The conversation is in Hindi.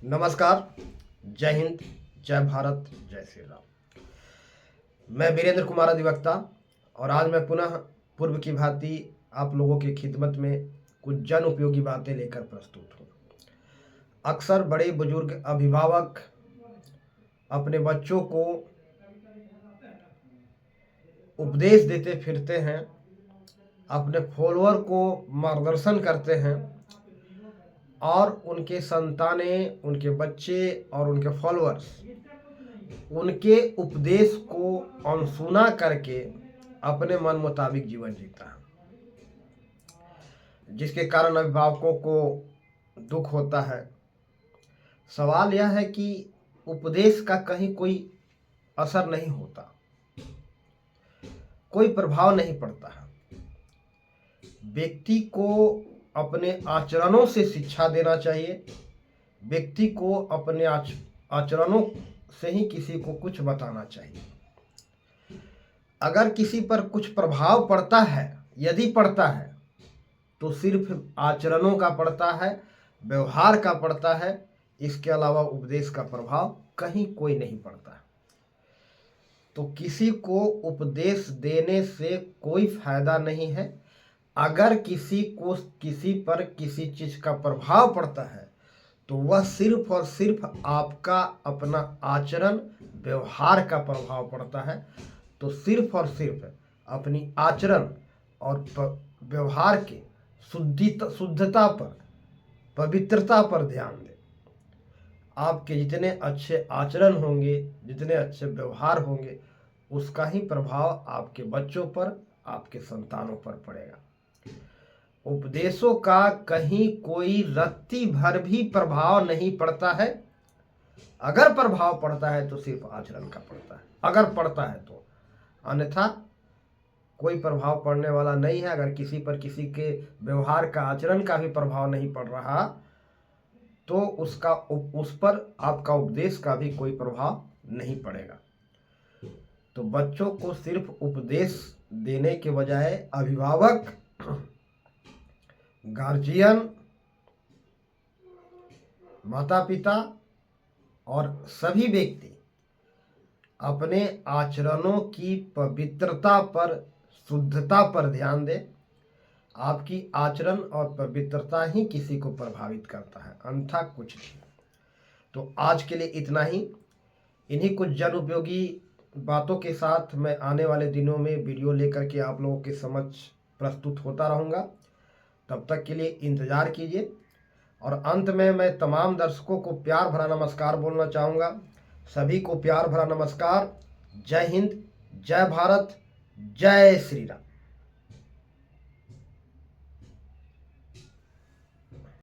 नमस्कार। जय हिंद, जय भारत, जय श्री राम। मैं वीरेंद्र कुमार अधिवक्ता और आज मैं पुनः पूर्व की भांति आप लोगों की खिदमत में कुछ जन उपयोगी बातें लेकर प्रस्तुत हूँ। अक्सर बड़े बुजुर्ग अभिभावक अपने बच्चों को उपदेश देते फिरते हैं, अपने फॉलोअर को मार्गदर्शन करते हैं और उनके संतानें, उनके बच्चे और उनके फॉलोअर्स उनके उपदेश को अनसुना करके अपने मन मुताबिक जीवन जीता है, जिसके कारण अभिभावकों को दुख होता है। सवाल यह है कि उपदेश का कहीं कोई असर नहीं होता, कोई प्रभाव नहीं पड़ता है। व्यक्ति को अपने आचरणों से शिक्षा देना चाहिए। व्यक्ति को अपने आचरणों से ही किसी को कुछ बताना चाहिए। अगर किसी पर कुछ प्रभाव पड़ता है, यदि पड़ता है, तो सिर्फ आचरणों का पड़ता है, व्यवहार का पड़ता है। इसके अलावा उपदेश का प्रभाव कहीं कोई नहीं पड़ता है। तो किसी को उपदेश देने से कोई फायदा नहीं है। अगर किसी को किसी पर किसी चीज का प्रभाव पड़ता है तो वह सिर्फ और सिर्फ आपका अपना आचरण व्यवहार का प्रभाव पड़ता है। तो सिर्फ और सिर्फ अपनी आचरण और व्यवहार के शुद्धता पर, पवित्रता पर ध्यान दें। आपके जितने अच्छे आचरण होंगे, जितने अच्छे व्यवहार होंगे, उसका ही प्रभाव आपके बच्चों पर, आपके संतानों पर पड़ेगा। उपदेशों का कहीं कोई रत्ती भर भी प्रभाव नहीं पड़ता है। अगर प्रभाव पड़ता है तो सिर्फ आचरण का पड़ता है, अगर पड़ता है तो, अन्यथा कोई प्रभाव पड़ने वाला नहीं है। अगर किसी पर किसी के व्यवहार का, आचरण का भी प्रभाव नहीं पड़ रहा तो उस पर आपका उपदेश का भी कोई प्रभाव नहीं पड़ेगा। तो बच्चों को सिर्फ उपदेश देने के बजाय अभिभावक, गार्जियन, माता पिता और सभी व्यक्ति अपने आचरणों की पवित्रता पर, शुद्धता पर ध्यान दें। आपकी आचरण और पवित्रता ही किसी को प्रभावित करता है, अन्यथा कुछ नहीं। तो आज के लिए इतना ही। इन्हीं कुछ जन उपयोगी बातों के साथ मैं आने वाले दिनों में वीडियो लेकर के आप लोगों के समक्ष प्रस्तुत होता रहूँगा। तब तक के लिए इंतज़ार कीजिए। और अंत में मैं तमाम दर्शकों को प्यार भरा नमस्कार बोलना चाहूँगा। सभी को प्यार भरा नमस्कार। जय हिंद, जय भारत, जय श्री राम।